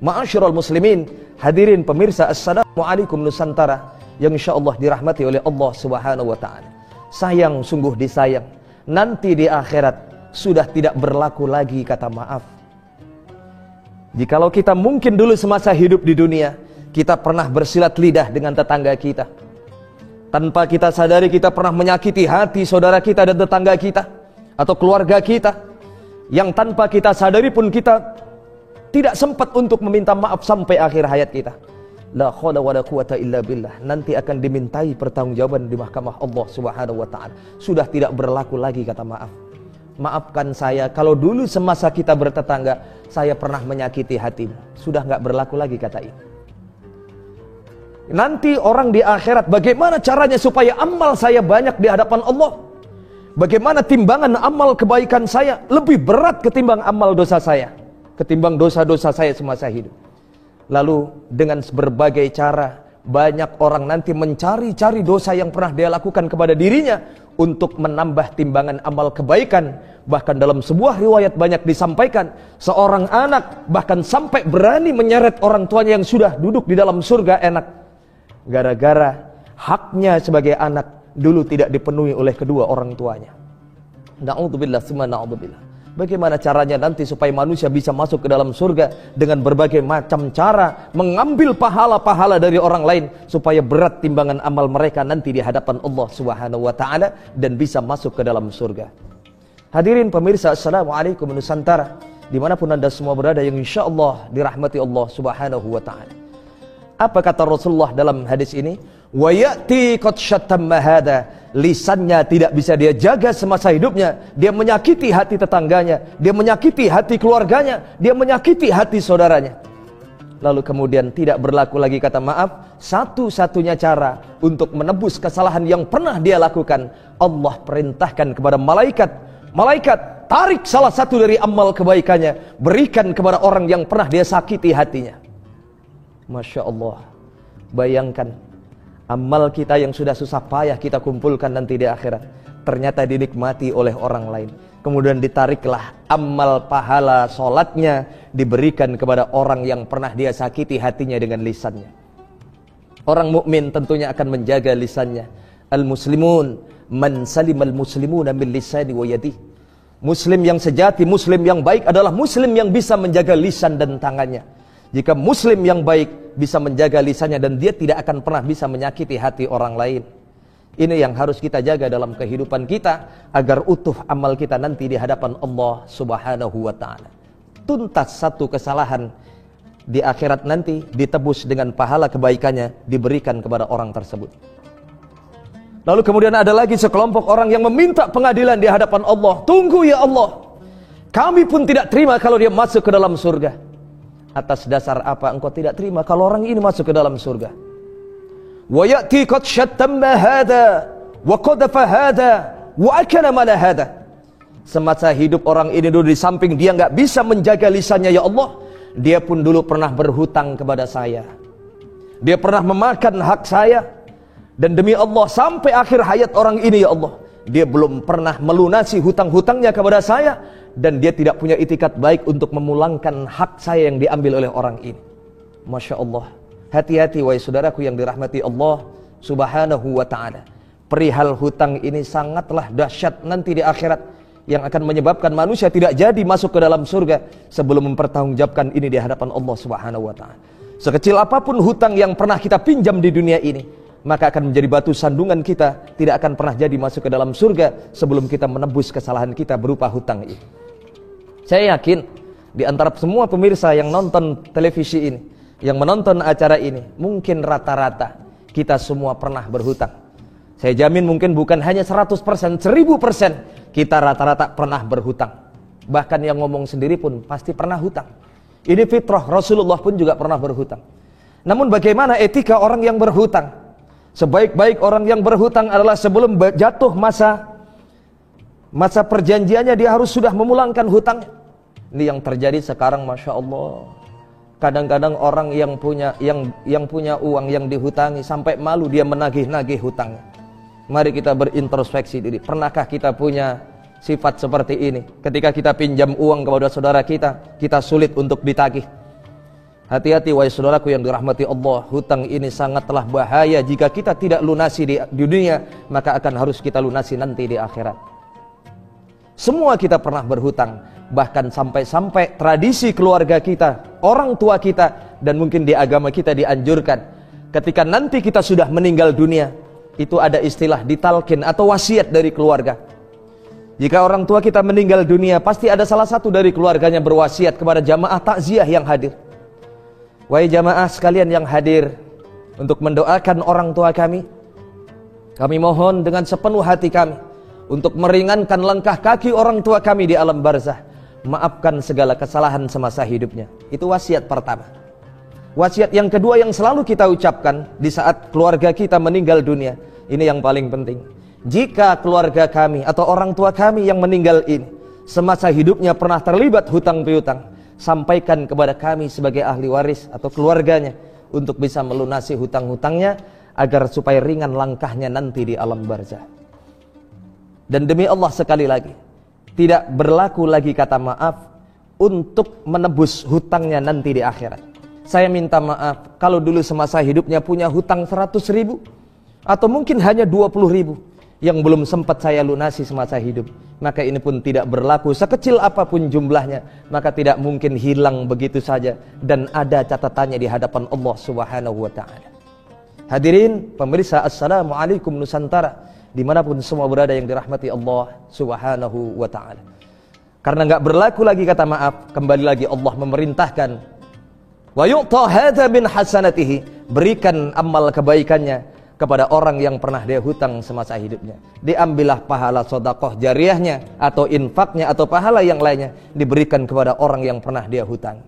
Ma'asyiral muslimin, hadirin pemirsa Assalamualaikum Nusantara yang insyaallah dirahmati oleh Allah Subhanahu wa taala. Sayang sungguh disayang, nanti di akhirat sudah tidak berlaku lagi kata maaf. Jikalau kita mungkin dulu semasa hidup di dunia, kita pernah bersilat lidah dengan tetangga kita. Tanpa kita sadari kita pernah menyakiti hati saudara kita dan tetangga kita atau keluarga kita, yang tanpa kita sadari pun kita tidak sempat untuk meminta maaf sampai akhir hayat kita. La haula wala quwata illa billah. Nanti akan dimintai pertanggungjawaban di mahkamah Allah Subhanahu wa taala. Sudah tidak berlaku lagi kata maaf. Maafkan saya kalau dulu semasa kita bertetangga saya pernah menyakiti hatimu. Sudah enggak berlaku lagi kata ini. Nanti orang di akhirat bagaimana caranya supaya amal saya banyak di hadapan Allah? Bagaimana timbangan amal kebaikan saya lebih berat ketimbang amal dosa saya, ketimbang dosa-dosa saya semasa hidup. Lalu dengan berbagai cara banyak orang nanti mencari-cari dosa yang pernah dia lakukan kepada dirinya untuk menambah timbangan amal kebaikan. Bahkan dalam sebuah riwayat banyak disampaikan seorang anak bahkan sampai berani menyeret orang tuanya yang sudah duduk di dalam surga enak, gara-gara haknya sebagai anak dulu tidak dipenuhi oleh kedua orang tuanya. Na'udzubillah summa na'udzubillah. Bagaimana caranya nanti supaya manusia bisa masuk ke dalam surga? Dengan berbagai macam cara mengambil pahala-pahala dari orang lain supaya berat timbangan amal mereka nanti di hadapan Allah Subhanahu wa taala dan bisa masuk ke dalam surga. Hadirin pemirsa Assalamualaikum Nusantara, dimanapun anda semua berada yang insyaallah dirahmati Allah Subhanahu wa taala. Apa kata Rasulullah dalam hadis ini? Wa ya'ti qad shattamma hada. Lisannya tidak bisa dia jaga semasa hidupnya. Dia menyakiti hati tetangganya, dia menyakiti hati keluarganya, dia menyakiti hati saudaranya. Lalu kemudian tidak berlaku lagi kata maaf. Satu-satunya cara untuk menebus kesalahan yang pernah dia lakukan, Allah perintahkan kepada malaikat, malaikat tarik salah satu dari amal kebaikannya, berikan kepada orang yang pernah dia sakiti hatinya. Masya Allah. Bayangkan amal kita yang sudah susah payah kita kumpulkan nanti di akhirat ternyata dinikmati oleh orang lain. Kemudian ditariklah amal pahala solatnya, diberikan kepada orang yang pernah dia sakiti hatinya dengan lisannya. Orang mukmin tentunya akan menjaga lisannya. Al-muslimun man salimal muslimuna min lisani wa yadihi. Muslim yang sejati, muslim yang baik adalah muslim yang bisa menjaga lisan dan tangannya. Jika muslim yang baik bisa menjaga lisannya dan dia tidak akan pernah bisa menyakiti hati orang lain. Ini yang harus kita jaga dalam kehidupan kita agar utuh amal kita nanti di hadapan Allah Subhanahu wa taala. Tuntas satu kesalahan di akhirat nanti ditebus dengan pahala kebaikannya diberikan kepada orang tersebut. Lalu kemudian ada lagi sekelompok orang yang meminta pengadilan di hadapan Allah. Tunggu ya Allah, kami pun tidak terima kalau dia masuk ke dalam surga. Atas dasar apa engkau tidak terima kalau orang ini masuk ke dalam surga? Wa ya'ti qad shattamma hada wa qadafa hada wa akala mala hada. Semasa hidup orang ini dulu di samping dia enggak bisa menjaga lisannya ya Allah, dia pun dulu pernah berhutang kepada saya. Dia pernah memakan hak saya. Dan demi Allah sampai akhir hayat orang ini ya Allah, dia belum pernah melunasi hutang-hutangnya kepada saya. Dan dia tidak punya itikat baik untuk memulangkan hak saya yang diambil oleh orang ini. Masya Allah. Hati-hati wahai saudaraku yang dirahmati Allah Subhanahu wa ta'ala. Perihal hutang ini sangatlah dahsyat nanti di akhirat, yang akan menyebabkan manusia tidak jadi masuk ke dalam surga sebelum mempertanggungjawabkan ini di hadapan Allah Subhanahu wa ta'ala. Sekecil apapun hutang yang pernah kita pinjam di dunia ini, maka akan menjadi batu sandungan kita, tidak akan pernah jadi masuk ke dalam surga sebelum kita menebus kesalahan kita berupa hutang ini. Saya yakin di antara semua pemirsa yang nonton televisi ini, yang menonton acara ini, mungkin rata-rata kita semua pernah berhutang. Saya jamin mungkin bukan hanya 100%, 1000% kita rata-rata pernah berhutang. Bahkan yang ngomong sendiri pun pasti pernah hutang. Ini fitrah, Rasulullah pun juga pernah berhutang. Namun bagaimana etika orang yang berhutang? Sebaik-baik orang yang berhutang adalah sebelum jatuh masa perjanjiannya dia harus sudah memulangkan hutangnya. Ini yang terjadi sekarang, Masya Allah. Kadang-kadang orang yang punya uang yang dihutangi sampai malu dia menagih-nagih hutangnya. Mari kita berintrospeksi diri. Pernahkah kita punya sifat seperti ini? Ketika kita pinjam uang kepada saudara kita, kita sulit untuk ditagih. Hati-hati wahai saudaraku yang dirahmati Allah, hutang ini sangatlah bahaya. Jika kita tidak lunasi di dunia, maka akan harus kita lunasi nanti di akhirat. Semua kita pernah berhutang, bahkan sampai-sampai tradisi keluarga kita, orang tua kita, dan mungkin di agama kita dianjurkan ketika nanti kita sudah meninggal dunia, itu ada istilah ditalkin atau wasiat dari keluarga. Jika orang tua kita meninggal dunia, pasti ada salah satu dari keluarganya berwasiat kepada jamaah takziah yang hadir. Wahai jamaah sekalian yang hadir untuk mendoakan orang tua kami mohon dengan sepenuh hati kami untuk meringankan langkah kaki orang tua kami di alam barzah. Maafkan segala kesalahan semasa hidupnya. Itu wasiat pertama. Wasiat yang kedua yang selalu kita ucapkan di saat keluarga kita meninggal dunia, ini yang paling penting. Jika keluarga kami atau orang tua kami yang meninggal ini semasa hidupnya pernah terlibat hutang piutang, sampaikan kepada kami sebagai ahli waris atau keluarganya untuk bisa melunasi hutang-hutangnya agar supaya ringan langkahnya nanti di alam barzah. Dan demi Allah sekali lagi, tidak berlaku lagi kata maaf untuk menebus hutangnya nanti di akhirat. Saya minta maaf kalau dulu semasa hidupnya punya hutang 100.000 atau mungkin hanya 20.000 yang belum sempat saya lunasi semasa hidup, maka ini pun tidak berlaku. Sekecil apapun jumlahnya, maka tidak mungkin hilang begitu saja dan ada catatannya di hadapan Allah Subhanahu wa ta'ala. Hadirin pemirsa, Assalamualaikum Nusantara, dimanapun semua berada yang dirahmati Allah Subhanahu wa ta'ala. Karena enggak berlaku lagi kata maaf, kembali lagi Allah memerintahkan, wa yu'ta hadza min hasanatihi, berikan amal kebaikannya kepada orang yang pernah dia hutang semasa hidupnya. Diambillah pahala sedekah jariahnya atau infaknya atau pahala yang lainnya, diberikan kepada orang yang pernah dia hutang.